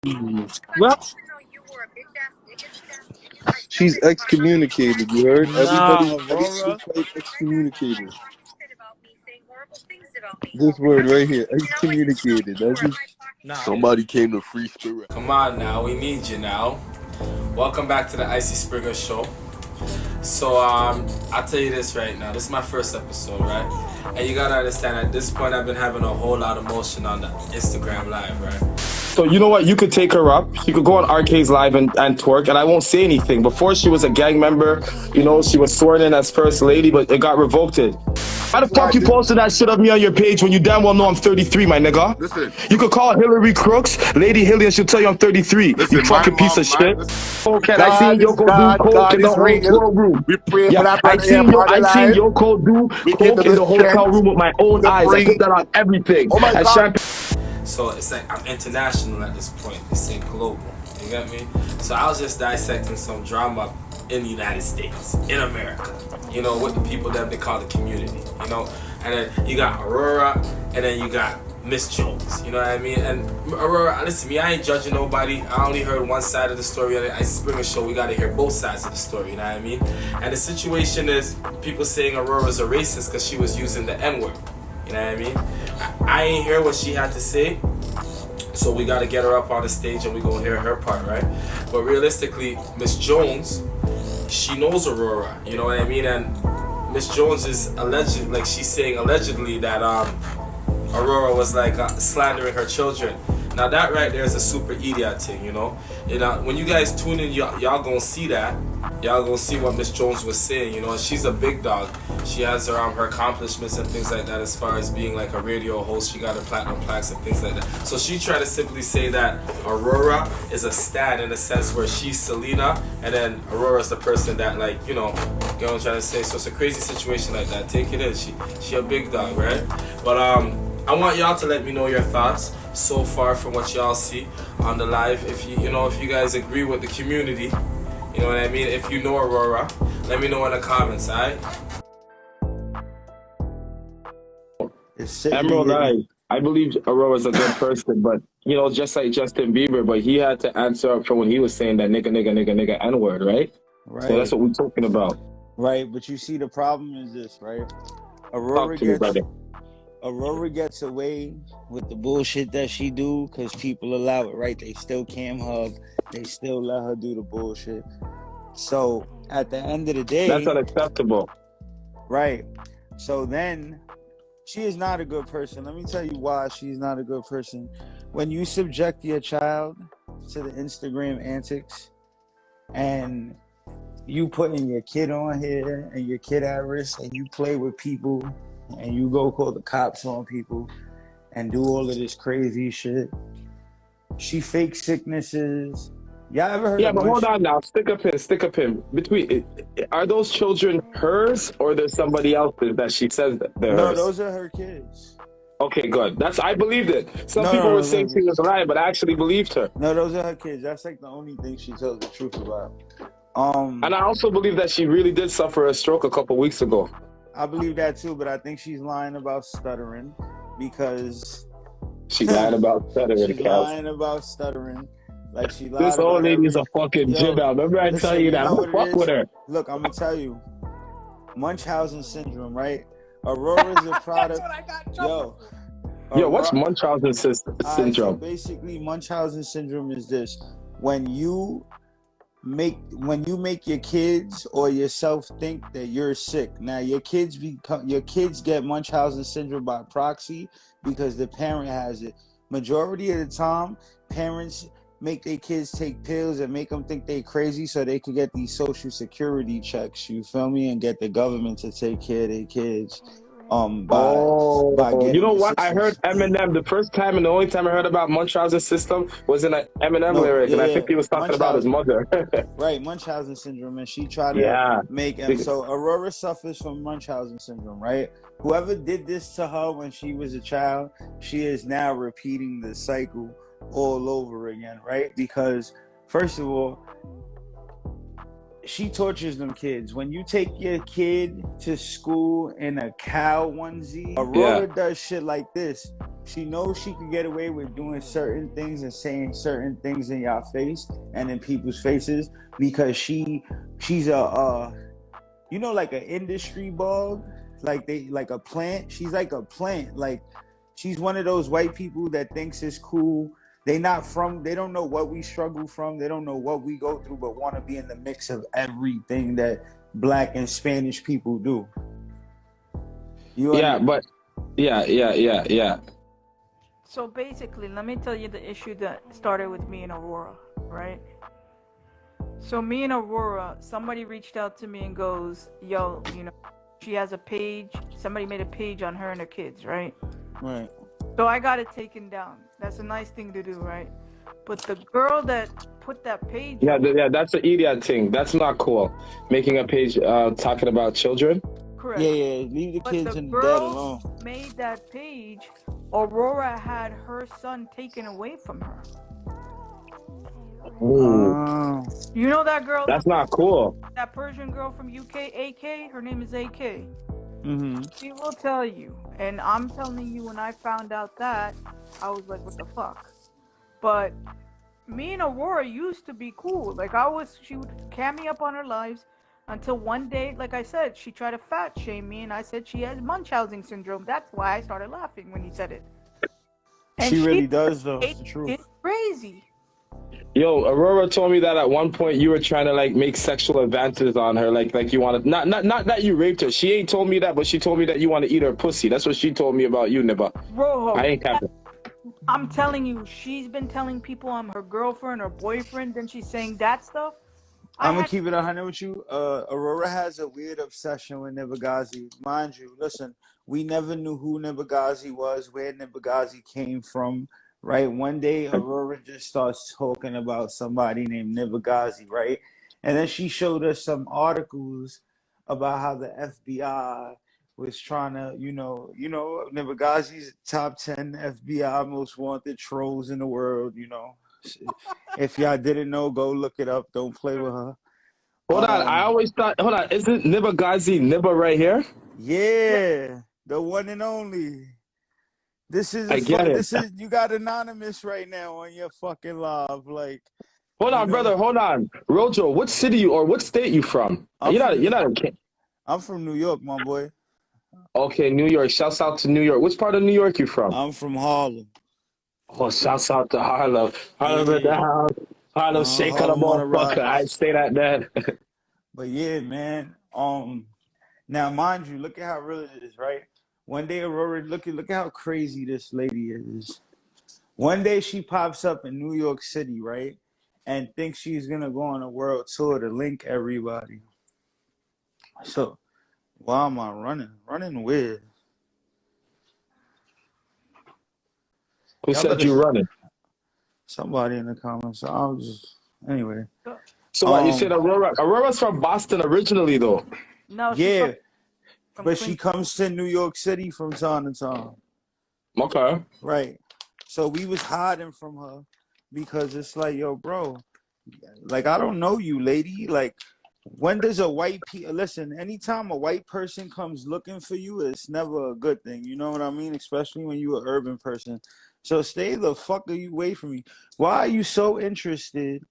Well, She's excommunicated. You heard? nah, Everybody Aurora. type excommunicated. This word right here, excommunicated. That's just Nah. somebody came to free spirit. Come on now, we need you now. Welcome back to the Icy Springer Show. So I'll tell you this right now. This is my first episode, right? And you gotta understand at this point I've been having a whole lot of motion on the Instagram live, right? So you know what? You could take her up. She could go on Arcade's live and twerk, and I won't say anything. Before she was a gang member, you know, she was sworn in as first lady, but it got revoked. Why the fuck you posted that shit of me on your page when you damn well know I'm 33, my nigga? Listen. You could call Hillary Crooks, Lady Hilly, and she'll tell you I'm 33. Listen, you fucking piece of shit. Okay, I seen Yoko do coke in the hotel room. We pray for that I seen Yoko do coke in the hotel room with my own eyes. I put that on everything. Oh my and God. So it's like I'm international at this point. This ain't global. You get me? So I was just dissecting some drama in the United States, in America. You know, with the people that they call the community. You know, and then you got Aurora, and then you got Miss Jones. You know what I mean? And Aurora, listen, me, I ain't judging nobody. I only heard one side of the story on the Ice Springer Show. We gotta hear both sides of the story. You know what I mean? And the situation is people saying Aurora's a racist because she was using the N-word. You know what I mean? I ain't hear what she had to say, so we gotta get her up on the stage and we gonna hear her part, right? But realistically, Miss Jones, she knows Aurora, you know what I mean? And Miss Jones is alleged, like she's saying allegedly that Aurora was like slandering her children. Now that right there is a super idiot thing, you know? When you guys tune in, y'all gonna see that. Y'all gonna see what Miss Jones was saying, you know, and she's a big dog. She has her accomplishments and things like that as far as being like a radio host. She got her platinum plaques and things like that. So she tried to simply say that Aurora is a stan in a sense where she's Selena and then Aurora's the person that, like, you know what I'm trying to say. So it's a crazy situation like that. Take it in. She a big dog, right? But I want y'all to let me know your thoughts so far from what y'all see on the live. If you guys agree with the community, you know what I mean? If you know Aurora, let me know in the comments, alright? Emerald, I believe Aurora's a good person, but you know, just like Justin Bieber, but he had to answer up for when he was saying that nigga N-word, right? Right. So that's what we're talking about. Right, but you see the problem is this, right? Aurora gets away with the bullshit that she do because people allow it, right? They still cam hub. They still let her do the bullshit. So at the end of the day, that's unacceptable. Right. So then she is not a good person. Let me tell you why she's not a good person. When you subject your child to the Instagram antics and you putting your kid on here and your kid at risk and you play with people and you go call the cops on people and do all of this crazy shit. She fake sicknesses. Y'all ever heard of but hold on now. Stick a pin. Are those children hers or there's somebody else's that she says that they're hers? No, those are her kids. Okay, good. I believed it. Some people were saying she was lying, but I actually believed her. No, those are her kids. That's like the only thing she tells the truth about. And I also believe that she really did suffer a stroke a couple weeks ago. I believe that too, but I think she's lying about stuttering because she's lying about stuttering. She's lying about stuttering. Like she lied. This old lady is a fucking gym out. Remember I tell you that? Who fuck with her? Look, I'm gonna tell you, Munchausen syndrome, right? Aurora is a product. What's Munchausen syndrome? So basically, Munchausen syndrome is this: when you make your kids or yourself think that you're sick. Now your kids get Munchausen syndrome by proxy because the parent has it. Majority of the time, parents make their kids take pills and make them think they crazy so they could get these social security checks, you feel me, and get the government to take care of their kids. By you know what? I heard Eminem the first time and the only time I heard about Munchausen system was in an Eminem lyric, and I think he was talking about his mother. Right, Munchausen syndrome, and she tried to make him. So Aurora suffers from Munchausen syndrome, right? Whoever did this to her when she was a child, she is now repeating the cycle all over again, right? Because first of all, she tortures them kids. When you take your kid to school in a cow onesie, Aurora does shit like this. She knows she can get away with doing certain things and saying certain things in y'all face and in people's faces because she's a you know, like an industry bug, like a plant. She's like a plant. Like she's one of those white people that thinks it's cool. They don't know what we struggle from. They don't know what we go through, but want to be in the mix of everything that Black and Spanish people do. Yeah, but yeah. So basically, let me tell you the issue that started with me and Aurora, right? So me and Aurora, somebody reached out to me and goes, yo, you know, she has a page. Somebody made a page on her and her kids, right? Right. So I got it taken down. That's a nice thing to do, right? But the girl that put that page Yeah, that's an idiot thing. That's not cool. Making a page talking about children. correct. Yeah, leave the But kids the and the dad girl alone. made that page. Aurora had her son taken away from her. Oh. You know that girl? That's not cool. That Persian girl from UK, AK? Her name is AK. Mm-hmm. She will tell you. And I'm telling you, when I found out that, I was like, what the fuck? But me and Aurora used to be cool. Like, she would cam me up on her lives until one day, like I said, she tried to fat shame me, and I said she has Munchausen syndrome. That's why I started laughing when he said it. And She really does, though. It's the It's truth. crazy. Yo, Aurora told me that at one point you were trying to like make sexual advances on her, like you wanted not that you raped her. She ain't told me that, but she told me that you want to eat her pussy. That's what she told me about you, Niba. Rojo, I ain't capping. I'm telling you, she's been telling people I'm her girlfriend or boyfriend, then she's saying that stuff. I'm gonna keep it 100 with you. Aurora has a weird obsession with Nibigazi. Mind you, listen, we never knew who Nibigazi was, where Nibigazi came from, right? One day, Aurora just starts talking about somebody named Nibigazi, right? And then she showed us some articles about how the FBI was trying to, Nibigazi's top 10 FBI most wanted trolls in the world, If y'all didn't know, go look it up. Don't play with her. Hold on, I always thought. Hold on, isn't Nibigazi Niba right here? Yeah, the one and only. This is you got anonymous right now on your fucking live, like. Hold on, brother. Hold on, Rojo. What city or what state you from? You're not a. I'm from New York, my boy. Okay, New York. Shouts out to New York. Which part of New York you from? I'm from Harlem. Oh, shouts out to Harlem. Harlem in the house. Harlem shake on the motherfucker. I say that, man. But yeah, man. Now mind you, look at how real it is, right? One day, Aurora, look at how crazy this lady is. One day she pops up in New York City, right? And thinks she's gonna go on a world tour to link everybody. So why am I running? Running with? Who said you running? Somebody in the comments. So I'll just anyway. So what you said Aurora? Aurora's from Boston originally, though. No. Yeah, but she comes to New York City from time to time. Okay. Right. So we was hiding from her because it's like, yo, bro, like I don't know you, lady. Like, when does a white listen? Anytime a white person comes looking for you, it's never a good thing. You know what I mean? Especially when you're an urban person. So stay the fuck away from me. Why are you so interested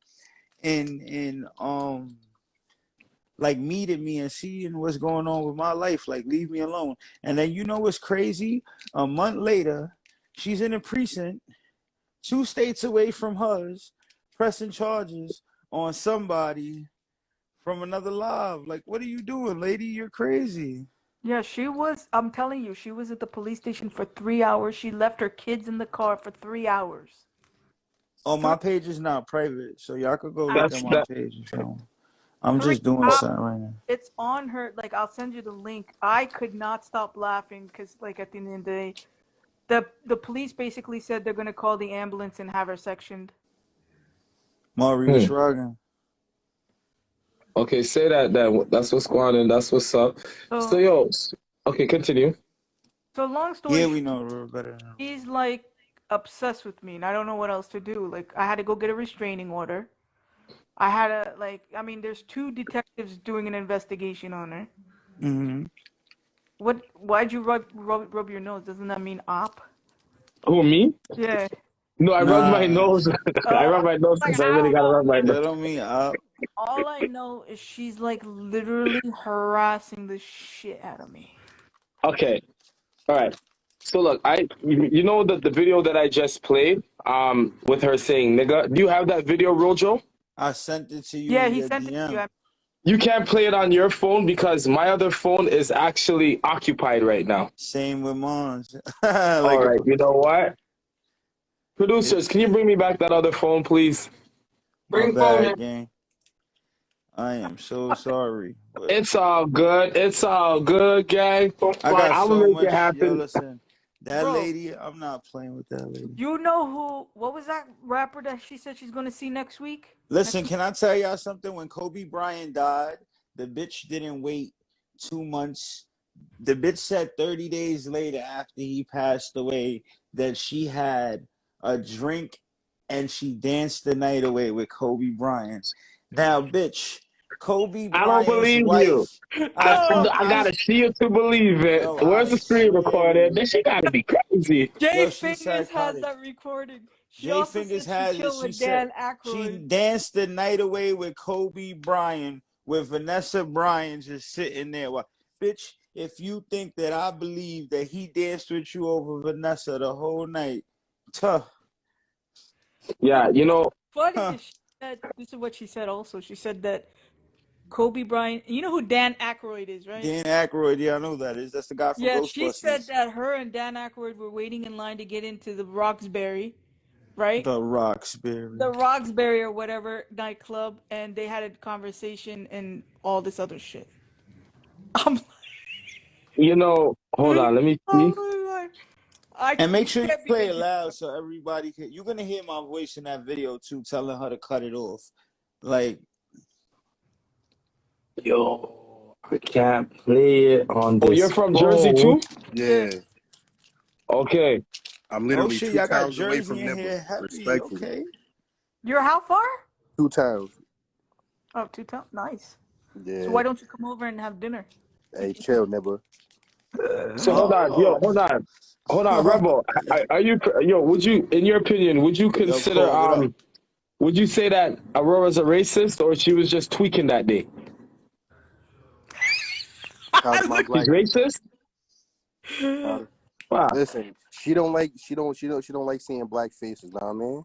in like meeting me and seeing what's going on with my life? Like, leave me alone. And then you know what's crazy? A month later, she's in a precinct 2 states away from hers, pressing charges on somebody from another live. Like, what are you doing, lady? You're crazy. Yeah, I'm telling you, she was at the police station for 3 hours. She left her kids in the car for 3 hours. Oh, my page is not private, so y'all could go look at my page if you want. I'm just doing something right now. It's on her, like, I'll send you the link. I could not stop laughing because, like, at the end of the day, the police basically said they're going to call the ambulance and have her sectioned. Maury was rugging. Okay, say that then. That's what's going on and that's what's up. So yo, okay, continue. So long story short, we know her better now. He's like obsessed with me and I don't know what else to do. Like, I had to go get a restraining order. I had to, there's 2 detectives doing an investigation on her. Mm-hmm. Why'd you rub your nose? Doesn't that mean op? Who, me? Yeah. No, I rubbed my Nah, nose. I rubbed my nose Like, because I I really don't gotta know. rub my nose. that don't mean up. All I know is she's like literally harassing the shit out of me. Okay, all right. So look, you know the video that I just played, with her saying nigga. Do you have that video, Rojo? I sent it to you Yeah, in he your sent it to you. DM. You can't play it on your phone because my other phone is actually occupied right now. Same with mine. All Like, right, you know what? Producers, can you bring me back that other phone, please? my Bring phone bad, in. gang. I am so sorry. But It's all good. It's all good, gang. I got I'm so gonna make it much. Yo, happen. listen, that Bro. lady, I'm not playing with that lady. You know who? What was that rapper that she said she's gonna see next week? Listen, can I tell y'all something? When Kobe Bryant died, the bitch didn't wait 2 months. The bitch said 30 days later after he passed away that she had a drink and she danced the night away with Kobe Bryant. Now, bitch, Kobe I don't Bryant's believe wife. you. I I gotta see it to believe it. yo, Where's I the screen swear to recorded? you. Then she gotta be crazy. Jay Yo, she's Fingers has psychotic. that recording. She Jay also Fingers said she has it. chilled She with said Dan she Aykroyd. danced the night away with Kobe Bryant, with Vanessa Bryant just sitting there. Well, bitch, if you think that I believe that he danced with you over Vanessa the whole night, tough. Yeah, you know, Funny Huh. is she said, this is what she said also. She said that Kobe Bryant, you know who Dan Aykroyd is, right? Dan Aykroyd, yeah, I know who that is. That's the guy from Yeah, she said Ghostbusters. that her and Dan Aykroyd were waiting in line to get into the Roxbury, right? The Roxbury. The Roxbury or whatever nightclub, and they had a conversation and all this other shit. I'm you know. Hold on, let me see. like, I And make sure you can't play it believe loud so everybody can. You're gonna hear my voice in that video too, telling her to cut it off. Like, Yo, I can't play it on this. Oh, you're from phone. Jersey too? Yeah. Okay. I'm oh literally shit, 2 y'all got towns away Jersey from in Nibba. here heavy. Respectfully. Okay. You're how far? 2 towns. Oh, 2 times. Nice. Yeah. So why don't you come over and have dinner? Hey, chill, Nibba. So hold on, yo, hold on, Rebel. Are you, yo? Would you, in your opinion, would you consider, Cole, what up? would you say that Aurora's a racist or she was just tweaking that day? How's my She's black? racist. Wow. Listen, she don't like seeing black faces. Know what I mean?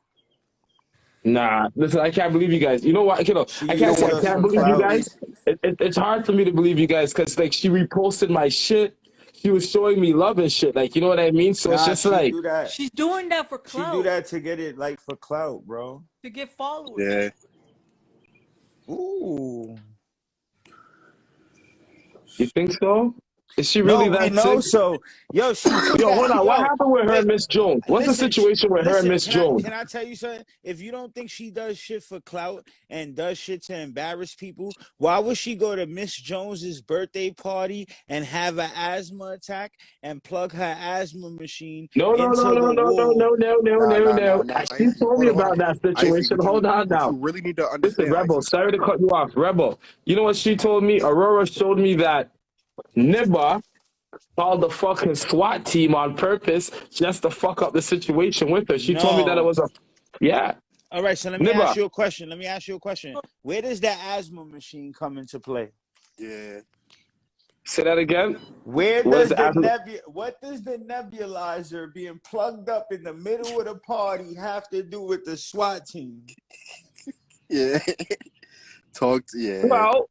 Nah, listen, I can't believe you guys. You know what? You know, I can't say I used us can't for believe you clout. guys. It's hard for me to believe you guys because like she reposted my shit. She was showing me love and shit. Like, you know what I mean? So it's Nah, just she like, do that. She's doing that for She clout. do that to get it, like, for clout, bro. To get followers. Yeah. Ooh. you think so? Is she really No, that no. sick? So, yo, she took Yo, that. hold on. What happened with her and Miss Jones? What's the situation with her and Miss Jones? Can I tell you something? If you don't think she does shit for clout and does shit to embarrass people, why would she go to Miss Jones's birthday party and have an asthma attack and plug her asthma machine No. into the wall? Nah. She told me about that Icy, situation. Hold on now. you really need to Listen, understand, Rebel, Icy. sorry to cut you off. Rebel, you know what she told me? Aurora showed me that Nibba called the fucking SWAT team on purpose just to fuck up the situation with her. She told me that it No. was a, yeah. All right, so let me Nibba. ask you a question. Where does that asthma machine come into play? Yeah. Say that again. Where What does is the what does the nebulizer being plugged up in the middle of the party have to do with the SWAT team? Yeah. Yeah. Well,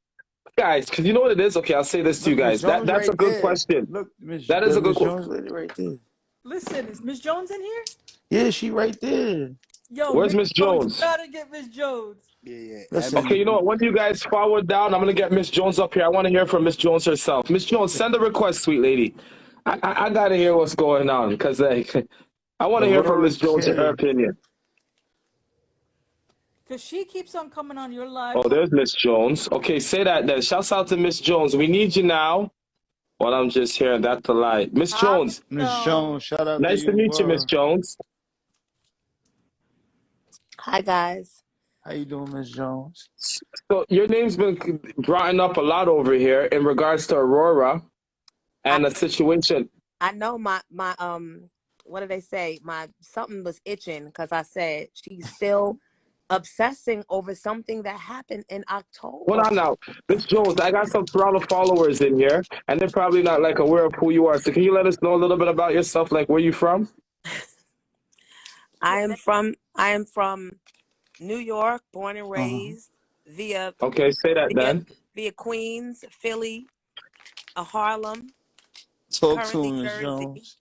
guys, because you know what it is? Okay, I'll say this to you guys. That's right a good there. question. Look, That is a good Miss Jones lady right there. Listen, is Miss Jones in here? Yeah, she right there. Yo, Where's Miss Jones? You gotta get Miss Jones. Yeah. Listen, Okay, you know what? When you guys forward down, I'm gonna get Miss Jones up here. I want to hear from Miss Jones herself. Miss Jones, send a request, sweet lady. I gotta hear what's going on because like I want to hear from Miss Jones in her opinion. Because she keeps on coming on your live. Oh, there's Miss Jones. Okay, say that then. Shouts out to Miss Jones. We need you now. Well, I'm just hearing that to lie. Miss Jones. Miss Jones, shout out Nice to meet you, Miss Jones. Hi, guys. How you doing, Miss Jones? So your name's been brought up a lot over here in regards to Aurora and the situation. I know my what did they say? My something was itching because I said she's still obsessing over something that happened in Hold October. on now. Miss Jones, I got some Toronto followers in here, and they're probably not like aware of who you are. So can you let us know a little bit about yourself? Like, where you from? I am from New York, born and raised via Okay, say that then. Queens, Philly, Harlem, Talk to currently him, Miss Jersey. Jones.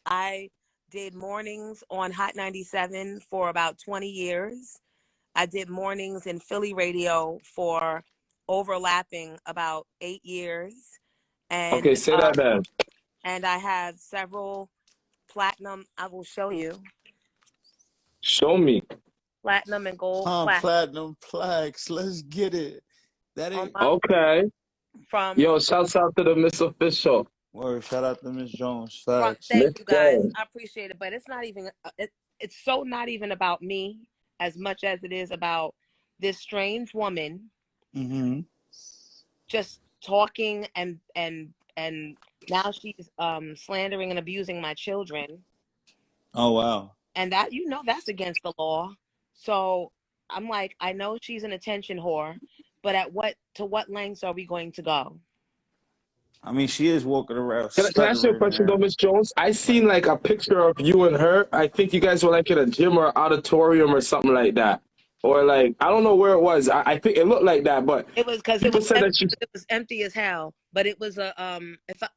I did mornings on Hot 97 for about 20 years. I did mornings in Philly radio for overlapping about 8 years. And Okay, say that then. and I have several platinum, I will show you, Show me. platinum and gold plaques Platinum plaques. Let's get it. That on ain't my, Okay. from Yo, shouts out to the Miss Official. word. Shout out to Miss Jones. Facts. thank Miss you guys. Jones. I appreciate it, but it's not even it's so not even about me as much as it is about this strange woman just talking and now she's slandering and abusing my children. Oh wow. And that, that's against the law. So I'm like, I know she's an attention whore, but to what lengths are we going to go? I mean, she is walking around. Can I ask you a question though, Miss Jones? I seen like a picture of you and her. I think you guys were like in a gym or auditorium or something like that. Or like, I don't know where it was. I think it looked like that, but it was because people said that it was empty as hell. But it was the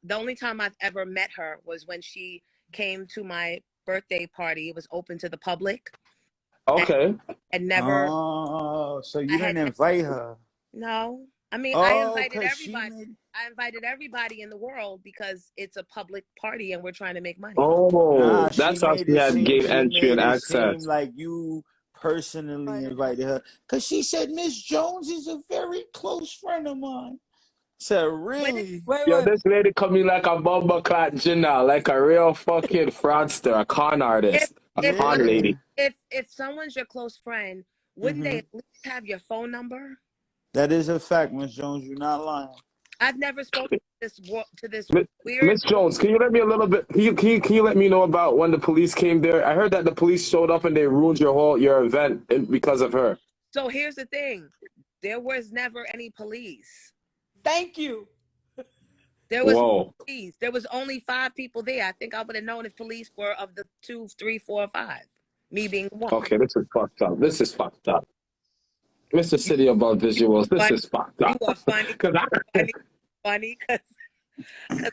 only time I've ever met her was when she came to my birthday party. It was open to the public. Okay. And never. Oh, so you didn't invite her? No, I mean I invited everybody. I invited everybody in the world because it's a public party and we're trying to make money. Oh, that's how she had gate entry and access. Like you personally invited her, because she said Miss Jones is a very close friend of mine. So really, yo, this lady coming like a bomber clot Jenna, like a real fucking fraudster, a con artist, a con lady. If someone's your close friend, wouldn't they at least have your phone number? That is a fact, Miss Jones. You're not lying. I've never spoken to this weird. Miss Jones, can you let me a little bit? Can you let me know about when the police came there? I heard that the police showed up and they ruined your event because of her. So here's the thing: there was never any police. Thank you. There was no police. There was only 5 people there. I think I would have known if police were of the 2, 3, 4, 5. Me being one. Okay, this is fucked up. This is fucked up. Mr. City about visuals, this is fucked up. You are funny. funny because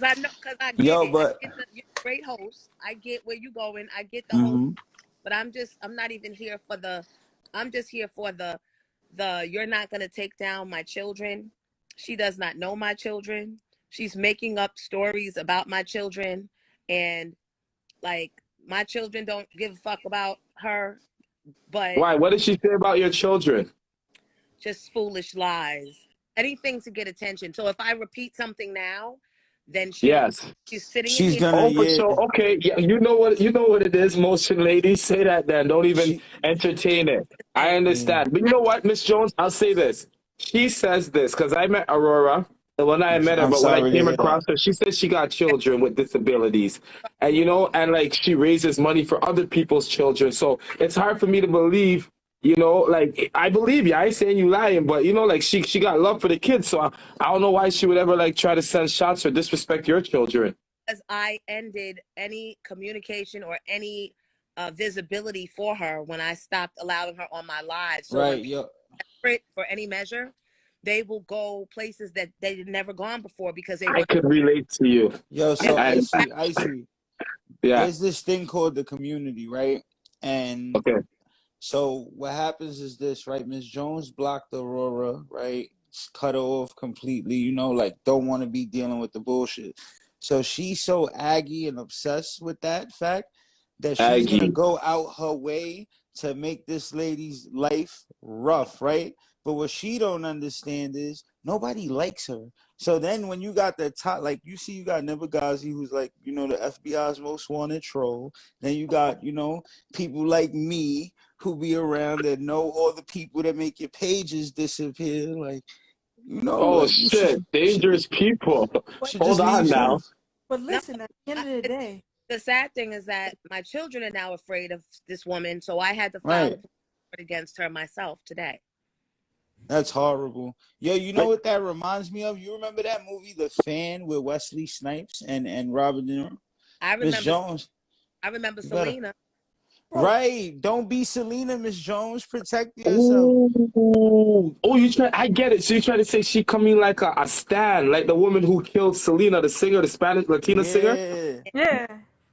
I know, because I get it. But you're a great host. I get where you're going. I get the host, but I'm not even here for the. I'm just here for the. You're not gonna take down my children. She does not know my children. She's making up stories about my children, and like my children don't give a fuck about her. But why? What did she say about your children? Just foolish lies. Anything to get attention. So if I repeat something now, then she's sitting. She's gonna. Okay, yeah, you know what it is. Motion ladies, say that then. Don't even entertain it. I understand, but you know what, Miss Jones? I'll say this. She says this because I met Aurora. When I met her, but when I came across her, she said she got children with disabilities, and and like she raises money for other people's children. So it's hard for me to believe. Like I believe you. I ain't saying you lying, but like she got love for the kids. So I don't know why she would ever like try to send shots or disrespect your children. Because I ended any communication or any visibility for her when I stopped allowing her on my live. So for any measure, they will go places that they had never gone before because I could relate to you. Yo, so I see. Yeah. There's this thing called the community, right? And so what happens is this, right? Miss Jones blocked Aurora, right? Cut her off completely, like don't want to be dealing with the bullshit. So she's so aggy and obsessed with that fact that she's going to go out her way to make this lady's life rough, right? But what she don't understand is nobody likes her. So then when you got the top, like you got Nibigazi, who's like, the FBI's most wanted troll. Then you got, people like me who be around that know all the people that make your pages disappear. Like, oh, like, shit. Dangerous people. Hold on now. But listen, at the end of the day, the sad thing is that my children are now afraid of this woman, so I had to file a report against her myself today. That's horrible. Yo, you know what that reminds me of? You remember that movie, The Fan, with Wesley Snipes and Robert De Niro? I Miss remember. Jones. I remember You better- Selena. Right. Don't be Selena, Miss Jones. Protect yourself. Oh, you try. I get it. So you try to say she coming like a stan, like the woman who killed Selena, the singer, the Spanish Latina singer. Yeah.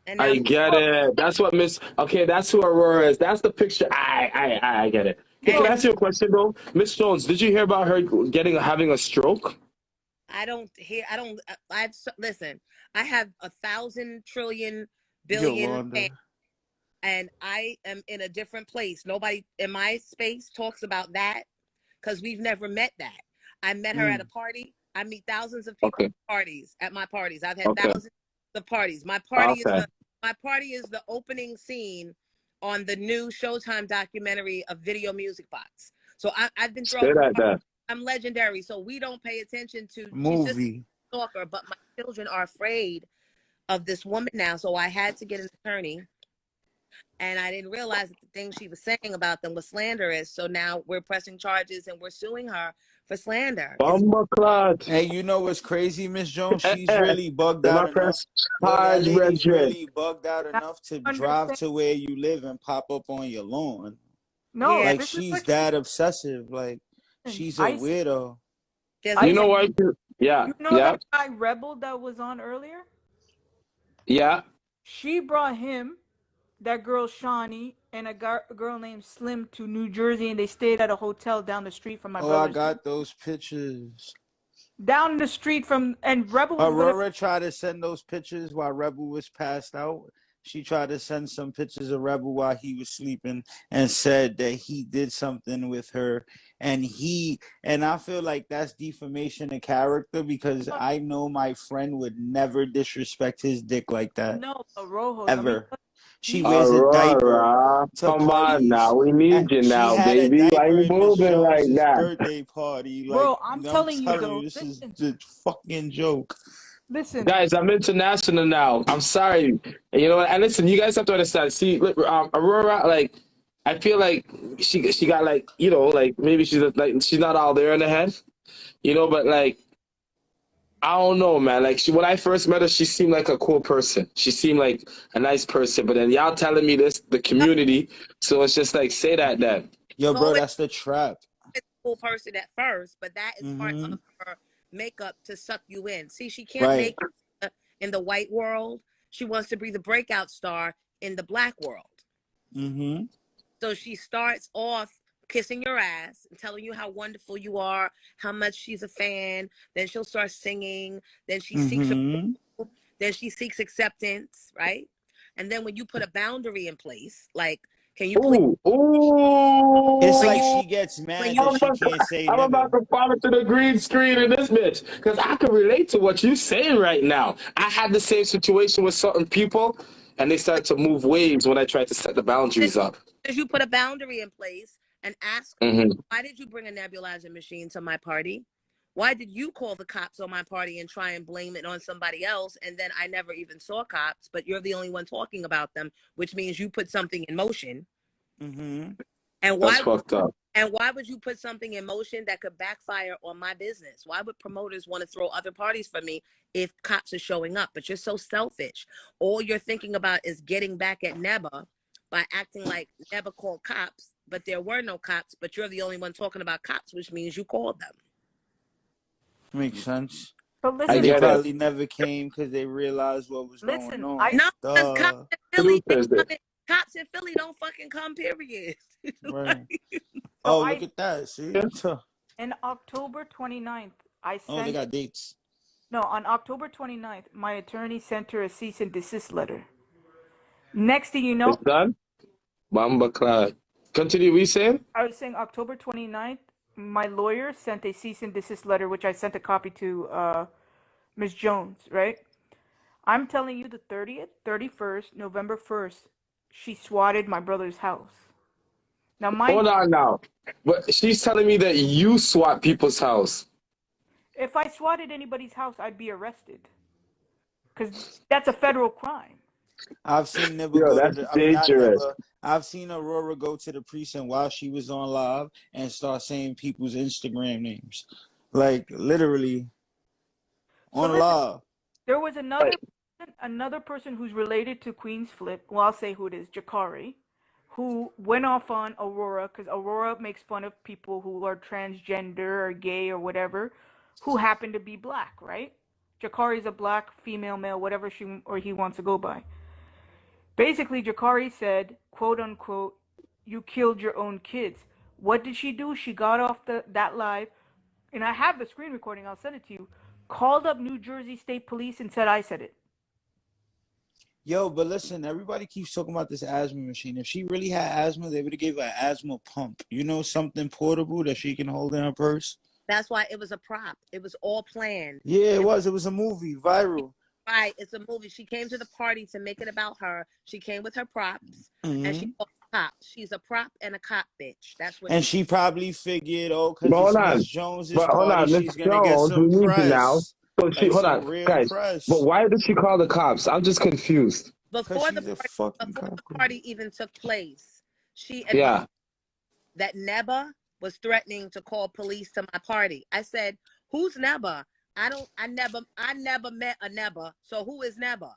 And now I get it. That's what Miss. Okay, that's who Aurora is. That's the picture. I get it. Hey, can I ask you a question, bro? Miss Jones, did you hear about her having a stroke? listen. I have 1,000 trillion billion fans, and I am in a different place. Nobody in my space talks about that because we've never met that. I met her at a party. I meet thousands of people at my parties. I've had thousands of parties. My party is the opening scene on the new Showtime documentary of Video Music Box. So I've been thrown. I'm legendary, so we don't pay attention to movie. She's just a stalker, but my children are afraid of this woman now, so I had to get an attorney. And I didn't realize that the thing she was saying about them was slanderous. So now we're pressing charges and we're suing her for slander. Hey, you know what's crazy, Miss Jones? She's really bugged out enough. That lady's really bugged out enough to drive to where you live and pop up on your lawn. No, like she's that obsessive. Like she's a weirdo. You know what? Yeah. You know that guy Rebel that was on earlier? Yeah. She brought him, that girl Shawnee, and a girl named Slim to New Jersey, and they stayed at a hotel down the street from my brother's. I got those pictures. Down the street from, and Rebel was Aurora tried to send those pictures while Rebel was passed out. She tried to send some pictures of Rebel while he was sleeping and said that he did something with her. And I feel like that's defamation of character because I know my friend would never disrespect his dick like that. No, Rojo. Ever. She wears a diaper. Come on now, we need you now, baby. Why you moving like that? Birthday party, like, bro. I'm telling you, though, this is the fucking joke. Listen, guys, I'm international now. I'm sorry, you know. And listen, you guys have to understand. See, Aurora, like, I feel like she got like, you know, like maybe she's not all there in the head, you know, but like. I don't know, man. Like when I first met her, she seemed like a cool person. She seemed like a nice person. But then y'all telling me this, the community. So it's just like, say that then. Yo, bro, that's the trap. It's a cool person at first, but that is part of her makeup to suck you in. See, she can't make it in the white world. She wants to be the breakout star in the black world. So she starts off kissing your ass and telling you how wonderful you are, how much she's a fan. Then she'll start singing. Then she seeks acceptance, right? And then when you put a boundary in place, like, can you please? It's like she gets mad that she can't say. I'm about to fall into the green screen in this bitch because I can relate to what you're saying right now. I had the same situation with certain people, and they started to move waves when I tried to set the boundaries up. Because you put a boundary in place. And ask, why did you bring a nebulizer machine to my party? Why did you call the cops on my party and try and blame it on somebody else? And then I never even saw cops, but you're the only one talking about them, which means you put something in motion. And that's fucked up. And why would you put something in motion that could backfire on my business? Why would promoters want to throw other parties for me if cops are showing up? But you're so selfish. All you're thinking about is getting back at Neba by acting like Neba called cops. But there were no cops, but you're the only one talking about cops, which means you called them. Makes sense. But listen, they probably never came because they realized what was going on. No, because cops in Philly don't fucking come, period. Right. Look at that. See? In October 29th, I sent... Oh, they got dates. No, on October 29th, my attorney sent her a cease and desist letter. Next thing you know... It's done? Bamba Cloud. Continue, we saying? I was saying October 29th, my lawyer sent a cease and desist letter, which I sent a copy to Ms. Jones, right? I'm telling you the 30th, 31st, November 1st, she swatted my brother's house. Now, hold on now. But she's telling me that you swat people's house. If I swatted anybody's house, I'd be arrested. Because that's a federal crime. I've seen Nibba Yo, go to that's the. I mean, not dangerous. Nibba. I've seen Aurora go to the precinct while she was on live and start saying people's Instagram names, like literally So on listen, live. there was another person who's related to Queen's Flip. Well, I'll say who it is, Jakari, who went off on Aurora because Aurora makes fun of people who are transgender or gay or whatever, who happen to be black, right? Jakari's a black female, male, whatever she or he wants to go by. Basically, Jakari said, quote unquote, "You killed your own kids." What did she do? She got off that live, and I have the screen recording. I'll send it to you. Called up New Jersey State Police and said I said it. Yo, but listen, everybody keeps talking about this asthma machine. If she really had asthma, they would have gave her an asthma pump. You know, something portable that she can hold in her purse. That's why it was a prop. It was all planned. Yeah, it was. It was a movie, viral. Right, it's a movie. She came to the party to make it about her. She came with her props, and she called cops. She's a prop and a cop bitch. That's what. And she probably figured, oh, because But hold it's on. Miss Jones's But hold party, on, Miss she's gonna get Jones, we some need you now. press, So she, like hold some on, real guys. press. But why did she call the cops? I'm just confused. Before the She's a party, fucking before cop. the party even took place, she Yeah. admitted that Neba was threatening to call police to my party. I said, "Who's Neba? I never met a Neba. So who is Neba?"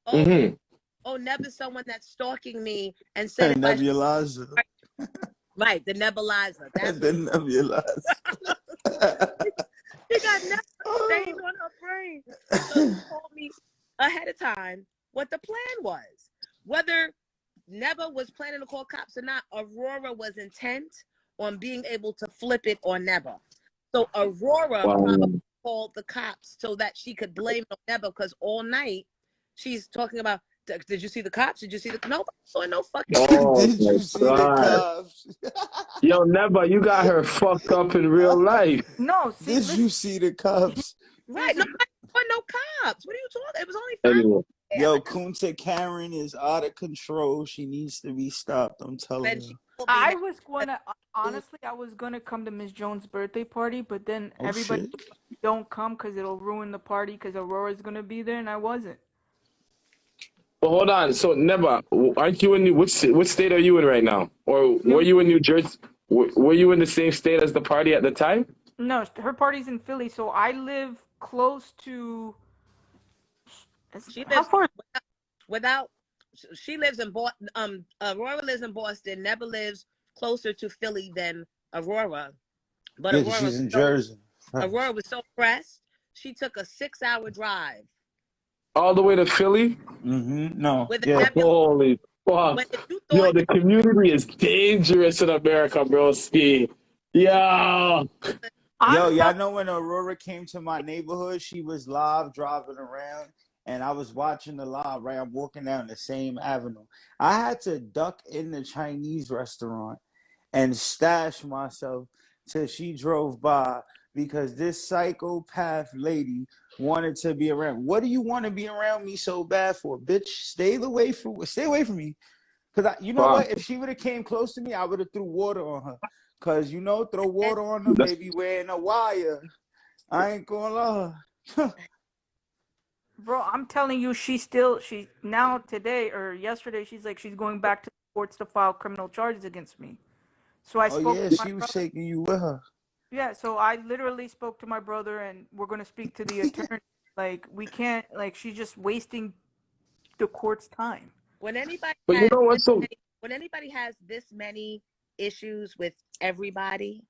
Oh, oh, Neba's someone that's stalking me and said if I should, Nebulizer. right, the nebulizer. That's The nebulizer. she got Neba stained on her brain. So she told me ahead of time what the plan was. Whether Neba was planning to call cops or not, Aurora was intent on being able to flip it on Neba. So Aurora probably called the cops so that she could blame Neba because all night she's talking about, did you see the cops? Did you see the nobody saw no fucking Oh, Did you see the cops? Yo, Neba, you got her fucked up in real life. No, see, Did listen, you see the cops? right. Nobody saw no cops. What are you talking? It was only 5 Anyway. Yo, Kunta Karen is out of control. She needs to be stopped. I'm telling and you. she will be I next. was gonna honestly, I was gonna come to Miss Jones' birthday party, but then Oh, everybody shit. don't come because it'll ruin the party because Aurora's gonna be there, and I wasn't. But hold on. So, Neba, aren't you in which state are you in right now? Or were you in New Jersey? Were you in the same state as the party at the time? No, her party's in Philly, so I live close to. She How lives far? without. She lives in Boston. Aurora lives in Boston. Never lives closer to Philly than Aurora. But Yeah, 'cause she's in Jersey. Aurora was so pressed, she took a 6-hour drive All the way to Philly? No. with a Yeah. nebula. Holy fuck. But if you Yo, thought the community is dangerous in America, bro. Ski. Yeah. Yo, y'all know when Aurora came to my neighborhood, she was live driving around, and I was watching the live, right? I'm walking down the same avenue. I had to duck in the Chinese restaurant and stash myself till she drove by because this psychopath lady wanted to be around. What do you want to be around me so bad for, bitch? Stay away from me. Because you know what? If she would have came close to me, I would have threw water on her. Because, you know, throw water on them, they be wearing a wire. I ain't gonna lie. Bro, I'm telling you, she now today or yesterday, she's like, she's going back to the courts to file criminal charges against me. So I spoke to my She was brother. taking you with her. Yeah, so I literally spoke to my brother, and we're going to speak to the attorney. Like, we can't, like, she's just wasting the court's time. when anybody But has you know what? So, when anybody has this many issues with everybody,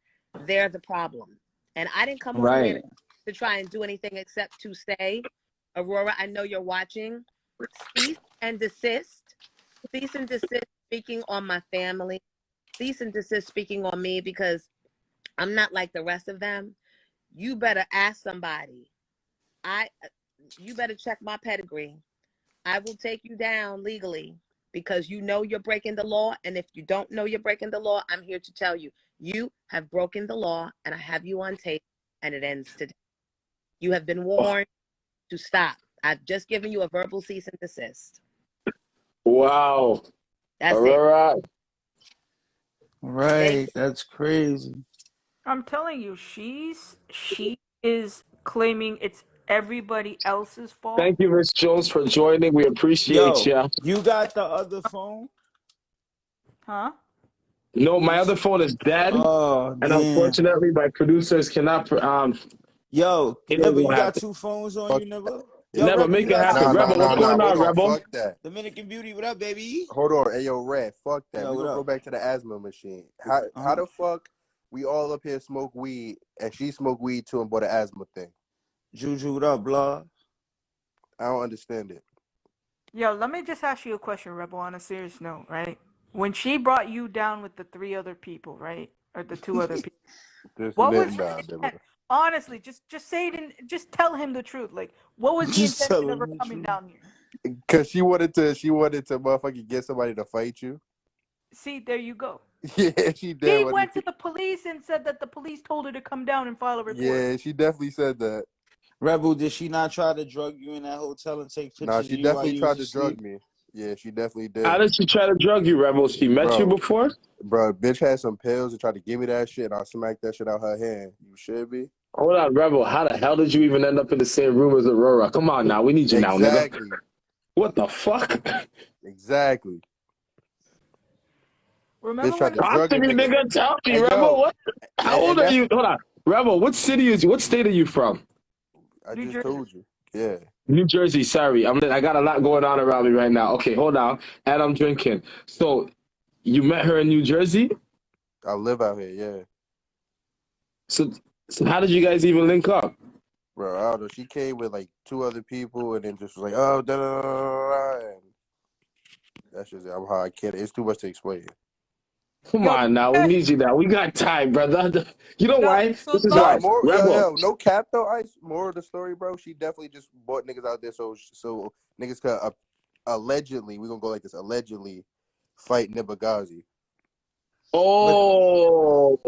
they're the problem. And I didn't come on here to try and do anything except to say, Aurora, I know you're watching. Cease and desist. Cease and desist speaking on my family. Cease and desist speaking on me because I'm not like the rest of them. You better ask somebody. You better check my pedigree. I will take you down legally because you know you're breaking the law. And if you don't know you're breaking the law, I'm here to tell you, you have broken the law and I have you on tape and it ends today. You have been warned to stop. I've just given you a verbal cease and desist. wow. That's Aurora. it. Right. That's crazy. I'm telling you, she is claiming it's everybody else's fault. Thank you, Miss Jones, for joining. We appreciate Yo, you. you got the other phone? Huh? No, my other phone is dead, Oh, and damn. unfortunately, my producers cannot. Yo, It Never, doesn't you got happen. 2 phones on Fuck. you, Never? Yo, Never Rebel, make you it got happen. two Rebel, phones what's on going you? on, Hold on. Rebel? Fuck that. Dominican Beauty, what up, baby? Hold on. Hey, yo, Red. Fuck that. Yo, We what gonna up? go back to the asthma machine. How the fuck we all up here smoke weed and she smoke weed too and bought an asthma thing? Juju, what up, blah? I don't understand it. Yo, let me just ask you a question, Rebel, on a serious note, right? When she brought you down with the 3 other people, right? Or the 2 other people. What was her intent? Honestly, just say it and just tell him the truth. Like, what was the Just intention tell of her him the coming truth. down here? Cause she wanted to motherfucking get somebody to fight you. See, there you go. Yeah, she did. She went to the police and said that the police told her to come down and file a report. Yeah, she definitely said that. Rebel, did she not try to drug you in that hotel and take pictures Nah, of she you while definitely you tried was to drug asleep? me. Yeah, she definitely did. How did she try to drug you, Rebel? She met you before? Bro, bitch had some pills and tried to give me that shit, and I smacked that shit out her hand. You should be. Hold on, Rebel. How the hell did you even end up in the same room as Aurora? Come on now. We need you now, nigga. Exactly. What the fuck? Exactly. Remember Bitch tried when to Talk drug to a me, nigga. nigga. Tell me, Hey, Rebel. yo. What? How old are you? Hold on. Rebel, what state are you from? I New just Jersey. told you. Yeah. New Jersey, sorry. I got a lot going on around me right now. Okay, hold on. And I'm drinking. So, you met her in New Jersey? I live out here, yeah. So how did you guys even link up? Bro, I don't know. She came with like 2 other people and then just was like, oh, da da da da. And that's just I'm how I can't. It's too much to explain. Come on now. We need you now. We got time, brother. You know why? So This is Nah, why. more, Rebel. yo, no cap though. More of the story, bro. She definitely just bought niggas out there so niggas could allegedly, we gonna go like this, allegedly fight Nibigazi. Oh.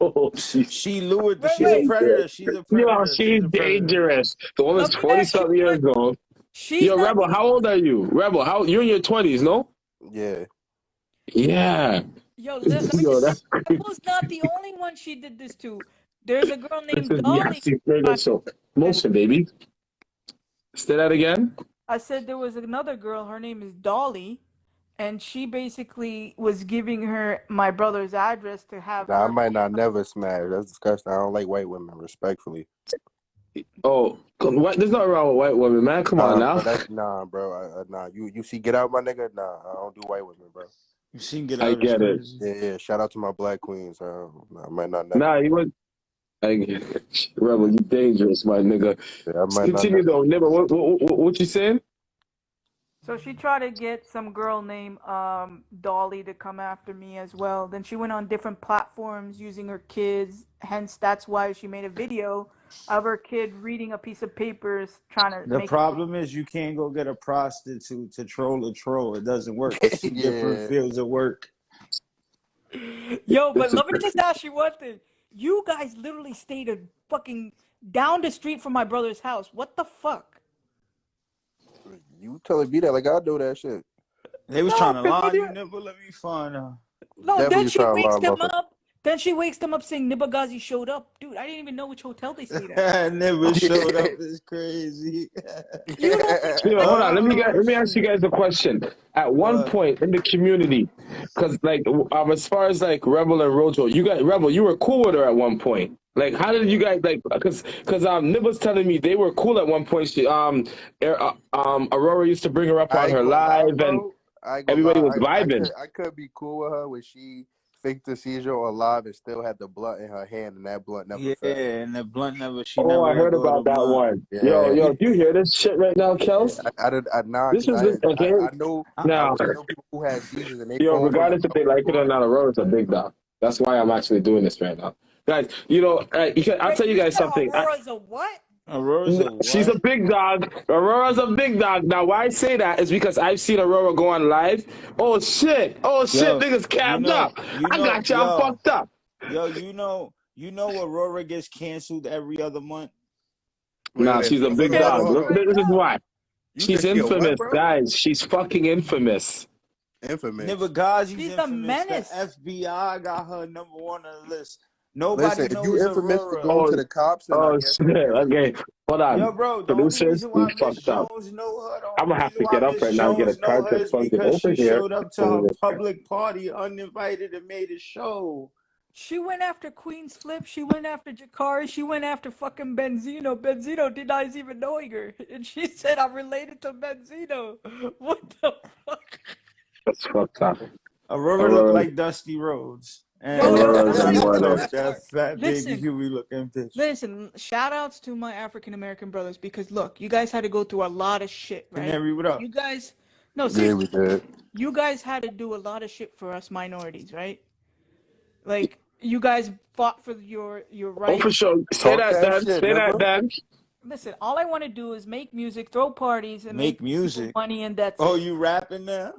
Oh, She lured. Wait, She's a wait. predator. She's a predator. Yo, she's a predator. dangerous. The woman's Let me ask you 40-something years quick. old. She's Yo, not Rebel, the- how old are you? Rebel, you're in your 20s, no? Yeah. Yeah. Yo, let me Yo, just that's Rebel's not the only one she did this to. There's a girl This named is Dolly. Yahtzee Trigger Show. Motion, baby. Say that again. I said there was another girl, her name is Dolly, and she basically was giving her my brother's address to have Nah, I her. might not never smash. That's disgusting. I don't like white women, respectfully. Oh, what? There's nothing wrong with white women, man. Come on now. Bro, nah. You see, get out, my nigga. Nah, I don't do white women, bro. She can get I out. get it. Yeah. Shout out to my black queens. Nah, I might not never. Nah, you would. I get it. Rebel, you dangerous, my nigga. Yeah, I might not Continue never. though, Nibba. What you saying? So she tried to get some girl named Dolly to come after me as well. Then she went on different platforms using her kids. Hence, that's why she made a video of her kid reading a piece of papers trying to The make problem is you can't go get a prostitute to troll a troll. It doesn't work. It's 2 different Yeah. fields of work. Yo, but let me just ask you one thing. You guys literally stayed a fucking down the street from my brother's house. What the fuck? You telling me that like I know that shit. They was No, trying to lie brother. you, Nibble. Let me find her. No, Definitely then she trying to wakes lie, them motherfucker. up. Then she wakes them up saying Nibigazi showed up. Dude, I didn't even know which hotel they stayed at. Never showed up. It's crazy. You don't Yo, hold on. Let me ask you guys a question. At one point in the community, because like as far as like Rebel and Rojo, you guys, Rebel, you were cool with her at one point. Like, how did you guys like? Because Nib was telling me they were cool at one point. She Aurora used to bring her up on her live, and everybody was vibing. I could be cool with her when she faked the seizure or live and still had the blunt in her hand, and that blunt never fell. And the blunt never. I heard about that one. Yeah. Yo, do you hear this shit right now, Kels? I know. Now, I know people who have seizures and they. yo, regardless if they like it or not, Aurora's a big dog. That's why I'm actually doing this right now, guys. You know, I'll tell you guys something. Aurora's a what? She's a big dog. Aurora's a big dog. Now, why I say that is because I've seen Aurora go on live. Oh shit, niggas capped up. I got y'all fucked up. Yo, you know, Aurora gets canceled every other month. Nah, she's a big dog. This is why. She's infamous, guys. She's fucking infamous. Infamous. Nibigazi's She's infamous. a menace. The FBI got her #1 on the list. Nobody Listen, if you knows infamous for Aurora. going to the cops, then I Oh guess. shit. Okay. Hold on. Yo, bro, the only Producers, reason we why Miss fucked up. Jones know her, the I'm only gonna have reason to why get up Miss right now and get a Jones know her charger is plugged in because over she here. showed up to her public party uninvited and made a show. She went after Queen's Flip. She went after Jakari. She went after fucking Benzino. Benzino denies even knowing her, and she said, "I'm related to Benzino." What the fuck? That's fucked up. Aurora looked like Dusty Rhodes. And No, no, Aurora's I'm she not more even than- left that fat Listen. baby Huey looking bitch. Listen, shout outs to my African American brothers because look, you guys had to go through a lot of shit, right? Canary, what up? You guys, no, Yeah, seriously, we did. you guys had to do a lot of shit for us minorities, right? Like you guys fought for your Oh, rights. for sure. Say Talk that, that Dan. shit, Say that, nigga. Dan. Listen, all I want to do is make music, throw parties, and Make people music. money, and that's Oh, it. you rapping now?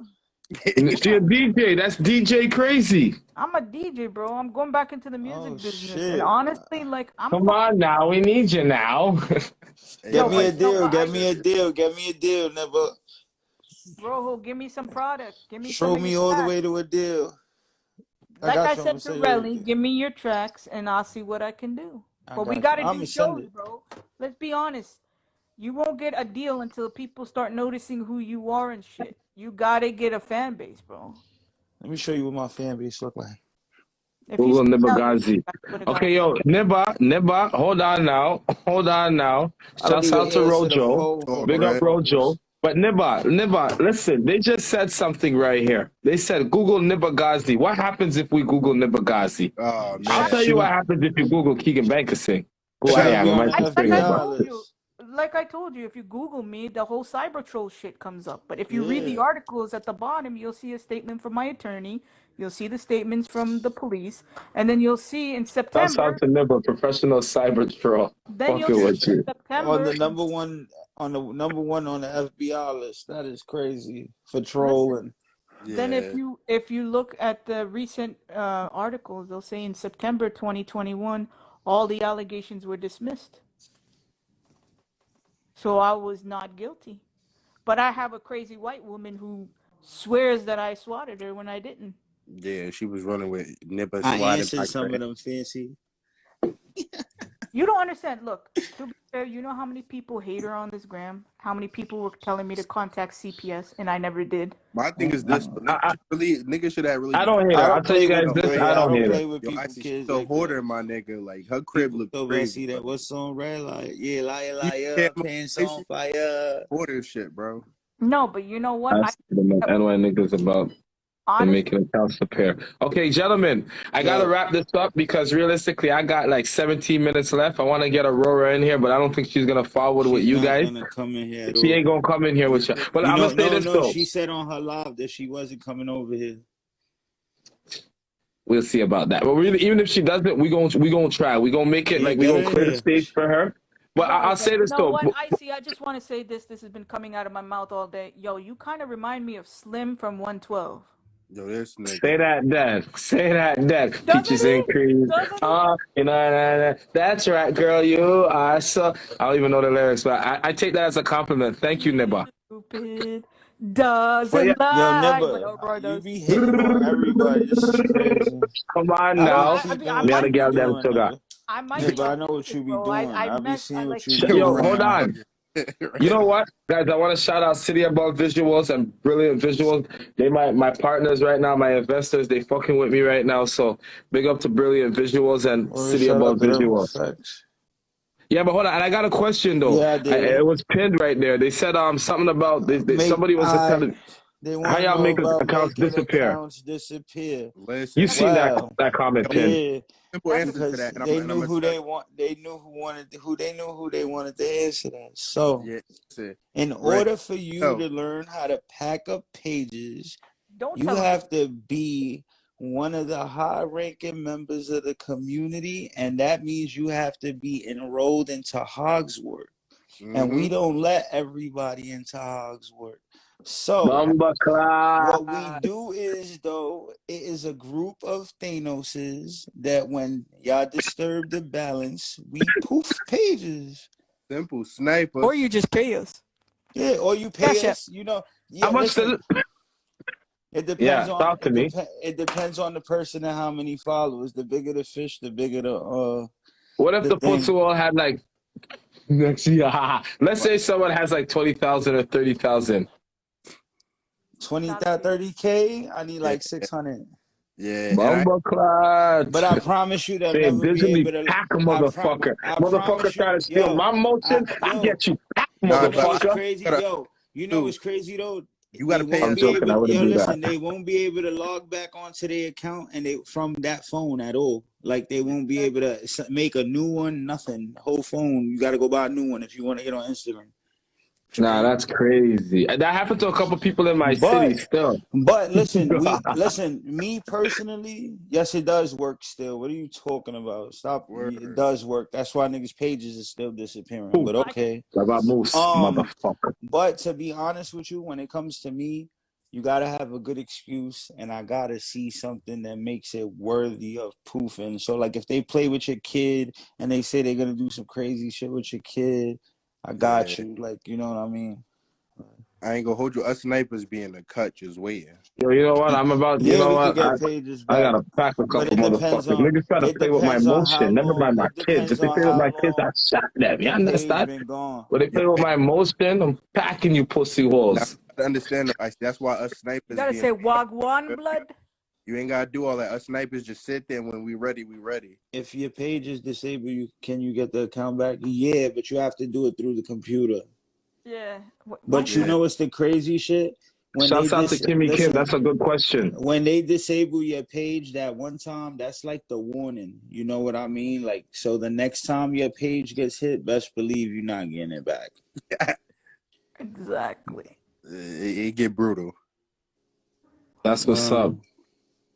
She a DJ. That's DJ Crazy. I'm a DJ, bro. I'm going back into the music business, shit. and honestly, like I'm. Come on now. We need you now. Get me a but- deal. no, Get I- me a deal. Get me a deal, never. Bro, give me some product. Give me Show some of me your all the tracks. way to a deal. Like got I you, said I'ma to send you Relly, everything. give me your tracks and I'll see what I can do. I But we got gotta you. do I'ma send shows, it. bro. Let's be honest. You won't get a deal until people start noticing who you are and shit. You gotta get a fan base, bro. Let me show you what my fan base look like. If Google you Nibigazi. Okay, yo, Niba, hold on now. Hold on now. I don't Shouts out even to answer the Rojo. phone. Big up Right. Rojo. But Niba, listen, they just said something right here. They said Google Nibigazi. What happens if we Google Nibigazi? Oh man. I'll tell you what happens if you Google Keegan Bankersing. Who She'll I am, be I on might the just bring him up. like I told you, if you Google me, the whole cyber troll shit comes up. But if you read the Yeah. articles at the bottom, you'll see a statement from my attorney. You'll see the statements from the police, and then you'll see in Shouts September. out to Niba, professional cyber troll. Then you'll Fucking see with you. in September. On the number one on the FBI list. That is crazy for trolling. Then if you look at the recent articles, they'll say in September 2021, all the allegations were dismissed. So I was not guilty. But I have a crazy white woman who swears that I swatted her when I didn't. Yeah, she was running with Nippa I swatted answered by some Craig. of them fancy. You don't understand. Look, to be fair, you know how many people hate her on this gram? How many people were telling me to contact CPS and I never did? My thing is this, nigga should have really. I don't hate her. I'll tell you guys this. I don't hate play her. with Yo, people, I see kids. she's a Like hoarder, that. my nigga. Like her crib look So crazy. see that what's on red light? Yeah, liar, Yeah, liar, my- pants on fire. Hoarder shit, bro. No, but you know what? That's the NY niggas about. And Honestly, making accounts prepare. Okay, gentlemen, I gotta wrap this up because realistically, I got like 17 minutes left. I want to get Aurora in here, but I don't think she's gonna forward with you guys. Gonna come in here She ain't gonna come in here with you. But I'm gonna say this though. She said on her live that she wasn't coming over here. We'll see about that. But really, even if she doesn't, we gonna try. We gonna make it Yeah, like we get gonna in clear the here. stage for her. But I'll say this you know though. what? I just want to say this. This has been coming out of my mouth all day. Yo, you kind of remind me of Slim from 112. Yo, this nigga. Say that, Dad. Say that, Dad. Doesn't Peaches he? increase. Doesn't he? You know, that's right, girl. You are so. I don't even know the lyrics, but I take that as a compliment. Thank you, Niba. Stupid doesn't Well, yeah. lie. Yo, but Aurora Nibba, does. you be hitting on everybody. This is crazy. Come on I now. don't keep I doing Me what and the you gal be them doing, still got. nigga. I might Nibba, I know what you be bro. doing. I be meant- seeing like- what you be Yo, doing. hold on. You know what, guys? I want to shout out City Above Visuals and Brilliant Visuals. They my partners right now, my investors. They fucking with me right now. So big up to Brilliant Visuals and Well, City shout Above out to them. Visuals. Facts. Yeah, but hold on. And I got a question though. Yeah, I did. It was pinned right there. They said something about somebody was telling. They How want y'all to know make about accounts making disappear? accounts disappear. Listen, You seen Wow. that comment pinned? Yeah, simple answer to because that. And they I'm knew gonna who tell they want. They knew who they wanted to answer that. So, you. Yeah, listen. in order for you to learn how to pack up pages, Don't you tell me. have to be one of the high-ranking members of the community, and that means you have to be enrolled into Hogsworth. And we don't let everybody into Hogsworth. So Number what we do is, though, it is a group of Thanoses that when y'all disturb the balance, we poof pages. Simple sniper. Or you just pay us. Yeah, or you pay Cash App. us, you know. How Yeah, much listen, does it? It depends Yeah, on talk to me. it depends on the person and how many followers. The bigger the fish, the bigger What if the the pussy thing. all had like, let's say someone has like 20,000 or 30,000. 20 30K. I need like 600. Yeah, and Bumble clot. But I promise you they'll Say never be visually able to. pack a motherfucker. I Motherfucker promise try you, to steal my motion. I yo, get you pack, Nah, you know what's motherfucker. crazy, yo? You know what's crazy though? you gotta They pay. won't I'm be joking. I able. wouldn't Yo, do listen, that. they won't be able to log back onto their account and they from that phone at all. Like they won't be able to make a new one. Nothing. Whole phone. You got to go buy a new one if you want to get on Instagram. Nah, that's crazy. That happened to a couple people in my city still. But listen, me personally, yes, it does work still. What are you talking about? Stop. Word. It does work. That's why niggas' pages is still disappearing. Ooh. But okay. I got moose, motherfucker. But to be honest with you, when it comes to me, you gotta have a good excuse, and I gotta see something that makes it worthy of poofing. So, like, if they play with your kid and they say they're gonna do some crazy shit with your kid, I got you. Like, you know what I mean? I ain't gonna hold you. Us snipers be in the cut just waiting. Yo, you know what? I'm about, you Yeah, know we what? could get pages I back. gotta pack a But couple it depends motherfuckers. on Niggas try to it play with my depends on how emotion. Never mind long my it kids. depends If they on play with how my kids, I long shot them. You the page understand? been gone. When they play with my emotion, I'm packing you pussy Now, holes. I understand. That's why us You snipers gotta be in say the Wagwan blood. You ain't gotta do all that. Us snipers just sit there. When we ready, we ready. If your page is disabled, can you get the account back? Yeah, but you have to do it through the computer. Yeah. But you know what's the crazy shit? When Shouts out to Kimmy Kim. listen, That's a good question. when they disable your page that one time, that's like the warning. You know what I mean? Like, so the next time your page gets hit, best believe you're not getting it back. Exactly. It get brutal. That's what's up.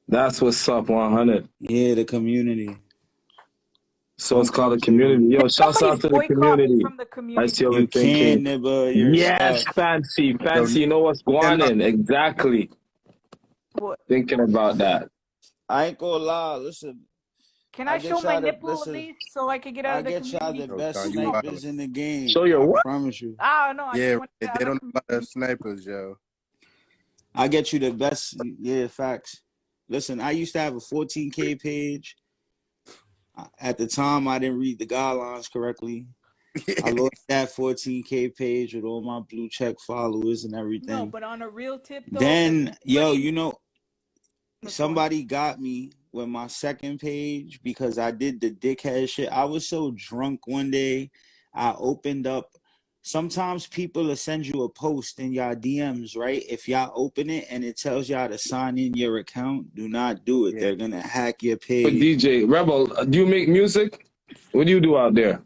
That's what's up, 100. Yeah, the community. So it's called a community. Yo, shouts out to the community. From the community. I see You overthinking. can't, nigga. You're Yes, stuck. fancy. You know what's going on? Exactly. What? Thinking about that. I ain't gonna lie. Listen. Can I show my nipple at least so I can get out of the community? I get y'all the best snipers in the game. Show your what? I promise you. Oh, no. Yeah, they don't know about us snipers, yo. I get you the best. Yeah, facts. Listen, I used to have a 14K page. At the time, I didn't read the guidelines correctly. I lost that 14K page with all my blue check followers and everything. No, but on a real tip, though. Then, yo, you know, somebody got me with my second page because I did the dickhead shit. I was so drunk one day, I opened up. Sometimes people will send you a post in y'all DMs, right? If y'all open it and it tells y'all to sign in your account, do not do it. Yeah. They're gonna hack your page. But DJ Rebel, do you make music? What do you do out there?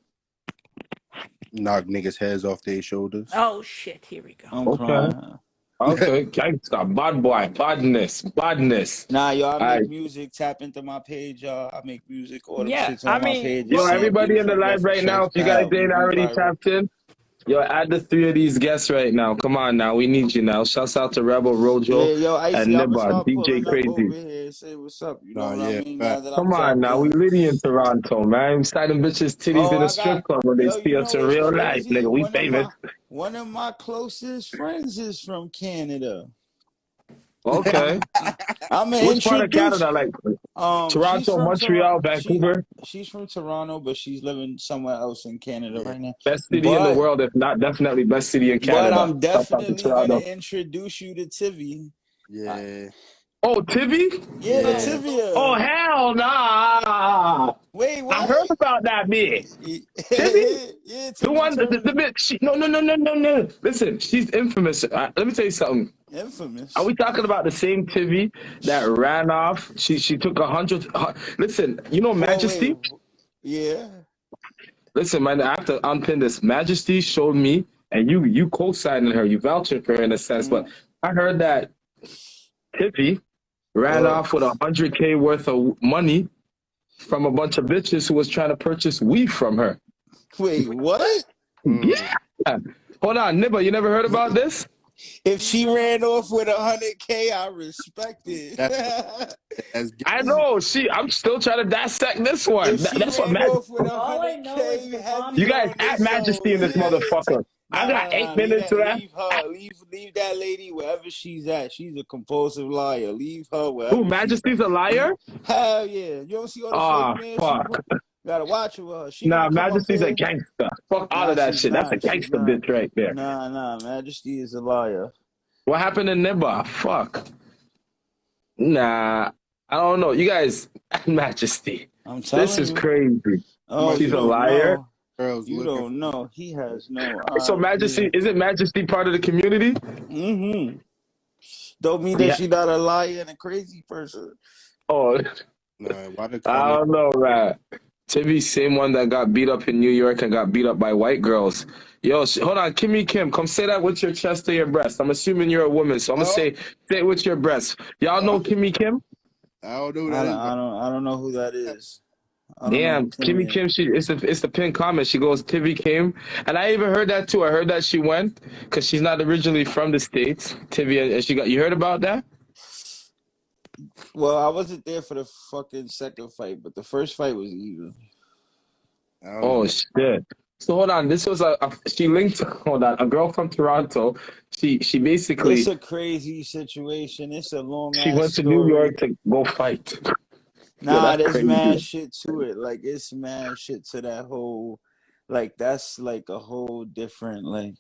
Knock niggas' heads off their shoulders. Oh shit! Here we go. I'm crying. Okay, gangsta, bad boy, badness. Nah, y'all make music. Tap into my page, y'all. I make music. All the shit's on my page. Yo, everybody in the live right now, if you guys ain't already tapped in, yo, add the 3 of these guests right now. Come on now, we need you now. Shouts out to Rebel, Rojo, and Nibba, DJ Crazy. Say what's up. You know what I mean? Come on now, we really in Toronto, man. We slide them bitches titties in a strip club when they see us in real life, nigga. We famous. One of my closest friends is from Canada. Okay. I'm Which part of Canada? Like Toronto, Montreal, Vancouver? She's from Toronto, but she's living somewhere else in Canada right now. Best city in the world, if not definitely best city in Canada. But I'm definitely going to introduce you to Tivy. Yeah. Oh, Tivy? Yeah, Tivia. Oh, hell nah. Wait, what? I heard about that bitch. Tivy? Yeah, Tivy. The one, the bitch. No. Listen, she's infamous. Let me tell you something. Infamous. Are we talking about the same Tivy that ran off? She took 100. Listen, you know Majesty? Yeah. Listen, man, I have to unpin this. Majesty showed me, and you co-signing her, you vouching for her in a sense, but I heard that Tivy ran off with 100K worth of money from a bunch of bitches who was trying to purchase weed from her. Wait, what? Yeah. Hold on, Nibba, you never heard about this? If she ran off with 100K, I respect it. I know. I'm still trying to dissect this one. That's what Majesty. All I know is you guys at Majesty in this motherfucker. I got 8 Leave minutes that. to that. Leave her. Leave that lady wherever she's at. She's a compulsive liar. Leave her Who, wherever she's Majesty's a liar? Hell yeah. You don't see all the Ah, fake man she fuck. put? Gotta watch it with her. She Nah, gonna come up Majesty's a here. gangster. Fuck all Nah, of that she's shit. That's a not. She's gangster not. bitch right there. Nah. Majesty is a liar. What happened to Nibba? Fuck. Nah, I don't know. You guys, Majesty. I'm telling This is you. crazy. Oh, She's you a don't liar. know. Girls You looking don't know. He has no So Majesty, idea. isn't Majesty part of the community? Mm-hmm. Don't mean that Yeah. she not a liar and a crazy person. Oh, Nah, why the I comment? don't know, man. Timmy, same one that got beat up in New York and got beat up by white girls. Yo, hold on, Kimmy Kim, come say that with your chest or your breast. I'm assuming you're a woman, so I'm gonna say it with your breast. Y'all know Kimmy Kim? I don't know who I that is. don't know who that is. I don't know Damn, who Kim Kimmy is. Kim, it's the pin comment. She goes, Timmy came, and I even heard that too. I heard that she went because she's not originally from the States. Timmy, and she got. You heard about that? Well, I wasn't there for the fucking second fight, but the first fight was even. I don't Oh know. shit! So hold on, this was she linked. Hold on, a girl from Toronto. She basically It's a crazy situation. It's a long she ass went to story. New York to go fight. Nah, that's there's mad crazy. shit to it. Like it's mad shit to that whole. Like that's like a whole different like.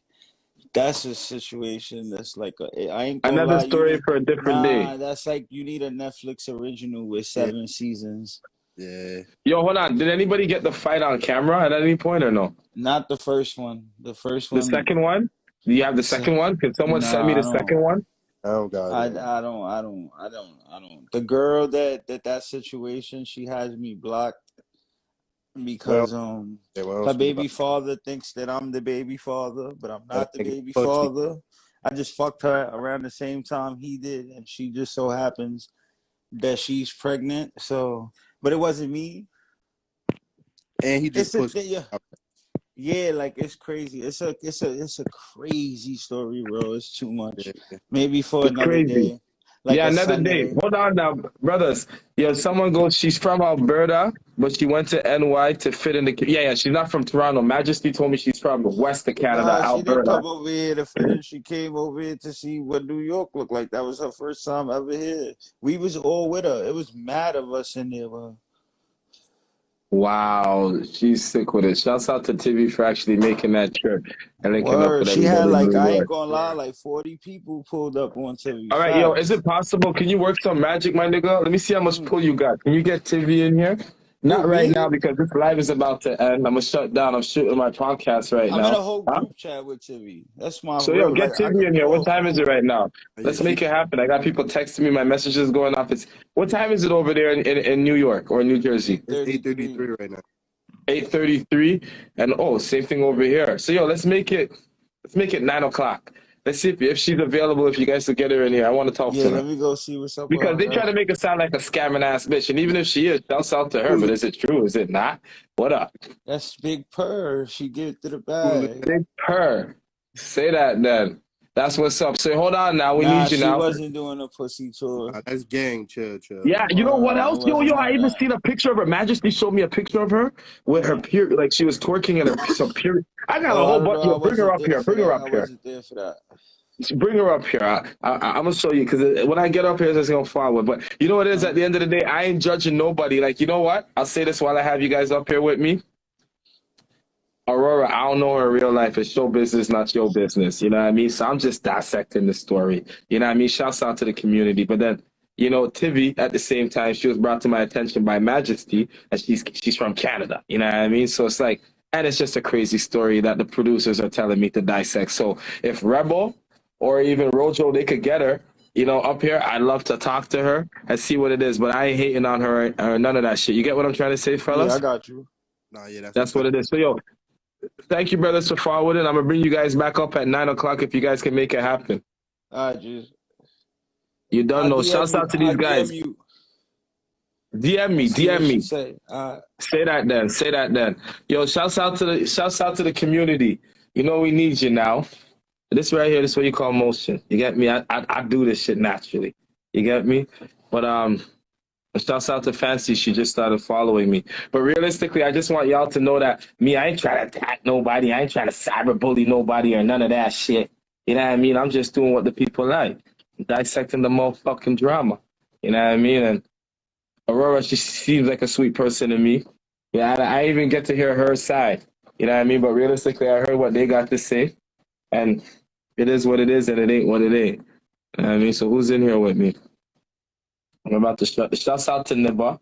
That's a situation that's like I ain't gonna Another lie. story for a different day. Nah, that's like you need a Netflix original with 7 seasons. Yeah. Yo, hold on. Did anybody get the fight on camera at any point or no? Not the first one. The first The one. second one? Do you have the second one? Could someone send me Nah, the I don't. second one? I don't got I it. don't. The girl that situation, she has me blocked because Yeah, what her else we baby got? father thinks that I'm the baby father, but I'm not the Nigga, baby pussy. father. I just fucked her around the same time he did, and she just so happens that she's pregnant. So, but it wasn't me. And he just It's a pushed. yeah, like it's crazy. It's a crazy story, bro. It's too much. Yeah. Maybe for It's another crazy. day. Like Yeah, a another Sunday. day. Hold on now, brothers. Yo, someone goes, she's from Alberta, but she went to NY to fit in the. Yeah, she's not from Toronto. Majesty told me she's from west of Canada, Nah, she didn't Alberta. come over here to finish. She came over here to see what New York looked like. That was her first time ever here. We was all with her. It was mad of us in there. Bro. Wow, she's sick with it. Shouts out to TV for actually making that trip and linking up Word. with She everybody had in like, New I ain't York. gonna lie, like 40 people pulled up on TV. All right, yo, is it possible? Can you work some magic, my nigga? Let me see how much pull you got. Can you get TV in here? Not Who, right me? now because this live is about to end. I'm gonna shut down. I'm shooting my podcast right I'm now. in a whole Huh? group chat with TV. That's my So real. yo, get Like, I TV could in here. What call time is it right now? Let's Yeah, make it happen. I got people texting me. My messages going off. What time is it over there in New York or New Jersey? It's 8:33 right now. 8:33, and same thing over here. So yo, let's make it 9:00. Let's see if she's available. If you guys could get her in here, I want to talk Yeah, to her let me go see what's up because with they her. try to make it sound like a scamming ass bitch, and even if she is, shouts out to her. But is it true? Is it not? What up? That's Big Purr. She get it to the bag. Big purr. Say that then. That's what's up. So hold on now. We Nah, need you she now. wasn't doing a pussy tour. That's gang. Chill. Yeah, you know what else? It Yo, wasn't I none even of that. seen a picture of her. Majesty showed me a picture of her with her period, like she was twerking and some period. I got a I whole don't bunch. know. Yo, bring her up here. Bring her up I here. wasn't there for that. Bring her up here. I'm gonna show you because when I get up here, it's gonna forward. But you know what it is? At the end of the day, I ain't judging nobody. Like, you know what? I'll say this while I have you guys up here with me. Aurora, I don't know her real life. It's show business, not your business. You know what I mean? So I'm just dissecting the story. You know what I mean? Shouts out to the community. But then, you know, Tivi, at the same time, she was brought to my attention by Majesty, and she's from Canada. You know what I mean? So it's like, and it's just a crazy story that the producers are telling me to dissect. So if Rebel or even Rojo, they could get her, you know, up here, I'd love to talk to her and see what it is. But I ain't hating on her or none of that shit. You get what I'm trying to say, fellas? Yeah, I got you. Nah, yeah, That's what it is. So, yo, thank you, brothers, for forwarding. I'm going to bring you guys back up at 9:00 if you guys can make it happen. All right, just. You don't know. Shouts out to these guys. DM me. Say that then. Yo, shouts out to the community. You know we need you now. This right here, this is what you call motion. You get me? I do this shit naturally. You get me? But Shouts out to Fancy. She just started following me. But realistically, I just want y'all to know that me, I ain't trying to attack nobody. I ain't trying to cyberbully nobody or none of that shit. You know what I mean? I'm just doing what the people like. Dissecting the motherfucking drama. You know what I mean? And Aurora, she seems like a sweet person to me. Yeah, I even get to hear her side. You know what I mean? But realistically, I heard what they got to say. And it is what it is and it ain't what it ain't. You know what I mean? So who's in here with me? I'm about to shouts out to Nibba.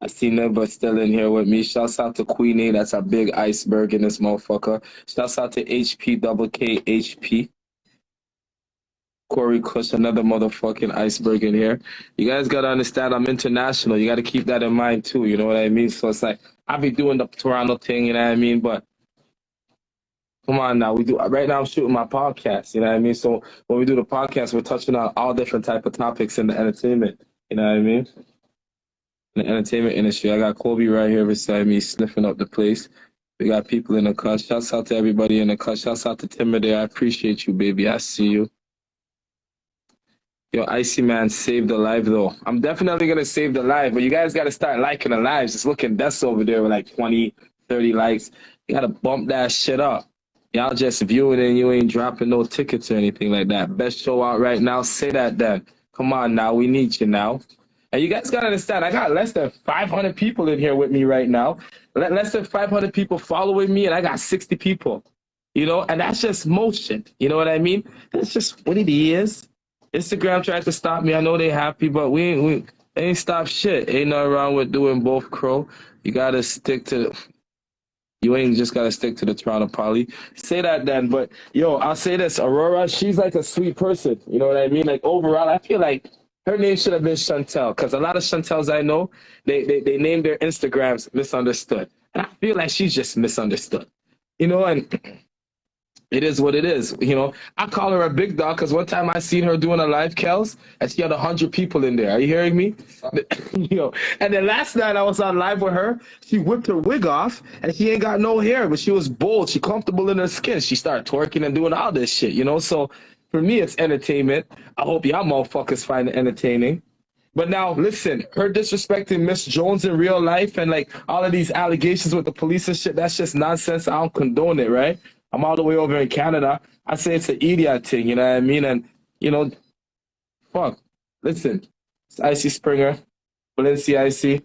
I see Nibba still in here with me. Shouts out to Queenie. That's a big iceberg in this motherfucker. Shouts out to HP double K HP. Corey Kush, another motherfucking iceberg in here. You guys gotta understand I'm international. You gotta keep that in mind too. You know what I mean? So it's like I be doing the Toronto thing, you know what I mean? But come on now, right now I'm shooting my podcast, you know what I mean? So when we do the podcast, we're touching on all different type of topics in the entertainment. You know what I mean? In the entertainment industry. I got Kobe right here beside me sniffing up the place. We got people in the cut. Shouts out to everybody in the cut. Shouts out to Timber. I appreciate you, baby. I see you. Yo, Icy Man saved the live though. I'm definitely gonna save the live, but you guys gotta start liking the lives. It's looking best over there with like 20, 30 likes. You gotta bump that shit up. Y'all just viewing and you ain't dropping no tickets or anything like that. Best show out right now. Say that then. Come on now, we need you now. And you guys gotta understand, I got less than 500 people in here with me right now. Less than 500 people following me, and I got 60 people. You know, and that's just motion. You know what I mean? That's just what it is. Instagram tried to stop me. I know they happy, but they ain't stop shit. Ain't nothing wrong with doing both, Crow. You gotta stick to. You ain't just gotta stick to the Toronto Poly. Say that then, but yo, I'll say this: Aurora, she's like a sweet person. You know what I mean? Like overall, I feel like her name should have been Chantel, because a lot of Chantels I know, they named their Instagrams misunderstood, and I feel like she's just misunderstood. You know, and it is what it is. You know, I call her a big dog because one time I seen her doing a live, Kels, and she had 100 people in there. Are you hearing me? You know, and then last night I was on live with her. She whipped her wig off, and she ain't got no hair, but she was bold. She comfortable in her skin. She started twerking and doing all this shit, you know? So for me, it's entertainment. I hope y'all motherfuckers find it entertaining. But now, listen, her disrespecting Miss Jones in real life and like all of these allegations with the police and shit, that's just nonsense. I don't condone it, right? I'm all the way over in Canada. I say it's an idiot thing, you know what I mean? And, you know, fuck. Listen, it's Icy Springer, Valencia Icy.